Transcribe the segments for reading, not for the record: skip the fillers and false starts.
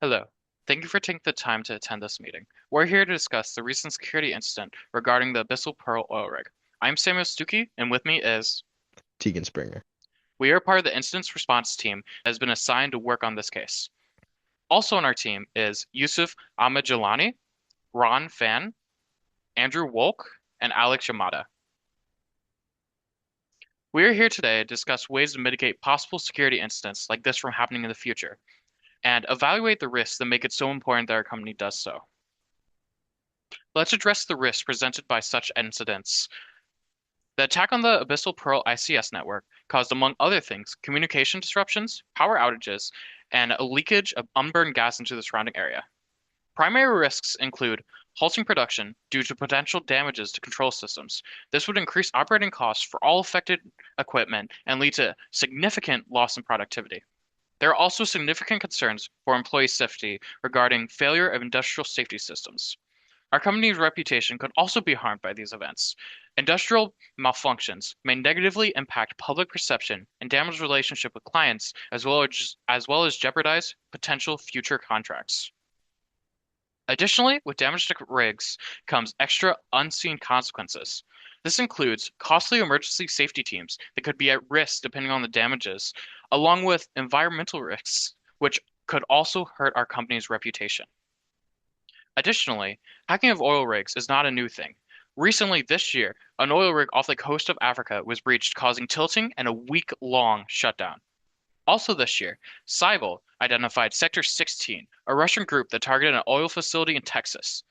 Hello. Thank you for taking the time to attend this meeting. We're here to discuss the recent security incident regarding the Abyssal Pearl oil rig. I'm Samuel Stuckey, and with me is Tegan Springer. we are part of the incident response team that has been assigned to work on this case. Also on our team is Yusuf Ahmedjalani, Ron Fan, Andrew Wolk, and Alex Yamada. We are here today to discuss ways to mitigate possible security incidents like this from happening in the future and evaluate the risks that make it so important that our company does so. Let's address the risks presented by such incidents. The attack on the Abyssal Pearl ICS network caused, among other things, communication disruptions, power outages, and a leakage of unburned gas into the surrounding area. Primary risks include halting production due to potential damages to control systems. This would increase operating costs for all affected equipment and lead to significant loss in productivity. There are also significant concerns for employee safety regarding failure of industrial safety systems. Our company's reputation could also be harmed by these events. Industrial malfunctions may negatively impact public perception and damage relationship with clients, as well as jeopardize potential future contracts. Additionally, with damaged rigs comes extra unseen consequences. This includes costly emergency safety teams that could be at risk depending on the damages, along with environmental risks, which could also hurt our company's reputation. Additionally, hacking of oil rigs is not a new thing. Recently this year, an oil rig off the coast of Africa was breached, causing tilting and a week-long shutdown. Also this year, Cybele identified Sector 16, a Russian group that targeted an oil facility in Texas.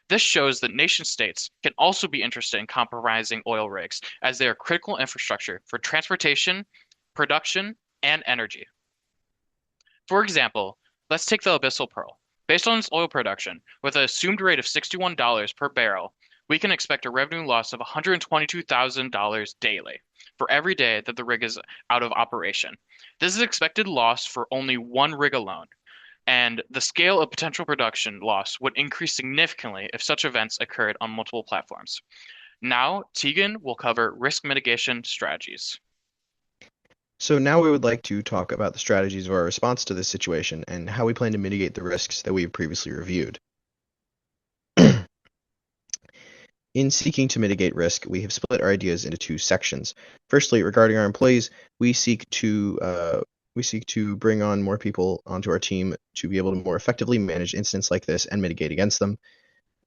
This shows that nation-states can also be interested in compromising oil rigs, as they are critical infrastructure for transportation, production, and energy. For example, let's take the Abyssal Pearl. Based on its oil production, with an assumed rate of $61 per barrel, we can expect a revenue loss of $122,000 daily for every day that the rig is out of operation. This is expected loss for only one rig alone, and the scale of potential production loss would increase significantly if such events occurred on multiple platforms. Now, Tegan will cover risk mitigation strategies. So now we would like to talk about the strategies of our response to this situation and how we plan to mitigate the risks that we have previously reviewed. In seeking to mitigate risk, we have split our ideas into two sections. Firstly, regarding our employees, we seek to bring on more people onto our team to be able to more effectively manage incidents like this and mitigate against them.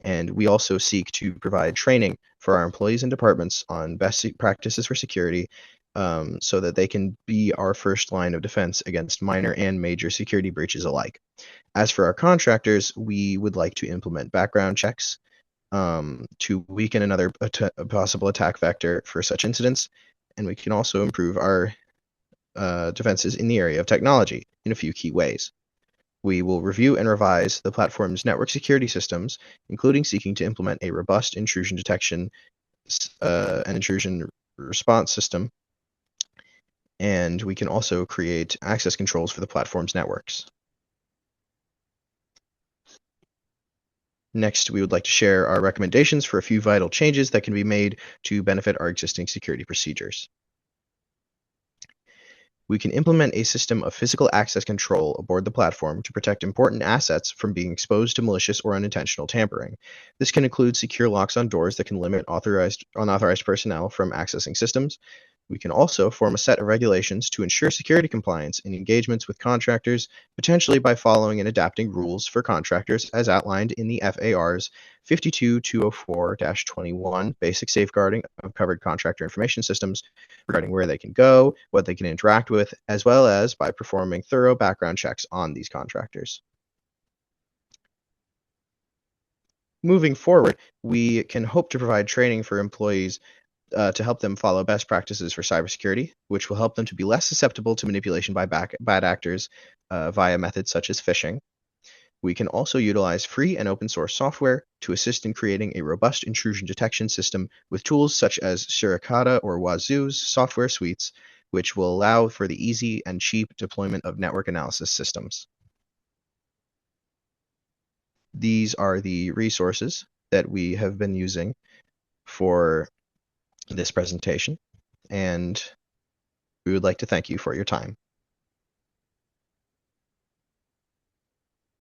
And we also seek to provide training for our employees and departments on best practices for security, so that they can be our first line of defense against minor and major security breaches alike. As for our contractors, we would like to implement background checks to weaken another possible attack vector for such incidents, and we can also improve our defenses in the area of technology in a few key ways. We will review and revise the platform's network security systems, including seeking to implement a robust intrusion detection and intrusion response system, and we can also create access controls for the platform's networks. Next, we would like to share our recommendations for a few vital changes that can be made to benefit our existing security procedures. We can implement a system of physical access control aboard the platform to protect important assets from being exposed to malicious or unintentional tampering. This can include secure locks on doors that can limit unauthorized personnel from accessing systems. We can also form a set of regulations to ensure security compliance in engagements with contractors, potentially by following and adapting rules for contractors as outlined in the FAR's 52204-21 Basic Safeguarding of Covered Contractor Information Systems regarding where they can go, what they can interact with, as well as by performing thorough background checks on these contractors. Moving forward, we can hope to provide training for employees to help them follow best practices for cybersecurity, which will help them to be less susceptible to manipulation by bad actors via methods such as phishing. We can also utilize free and open source software to assist in creating a robust intrusion detection system with tools such as Suricata or Wazoo's software suites, which will allow for the easy and cheap deployment of network analysis systems. These are the resources that we have been using for this presentation, and we would like to thank you for your time.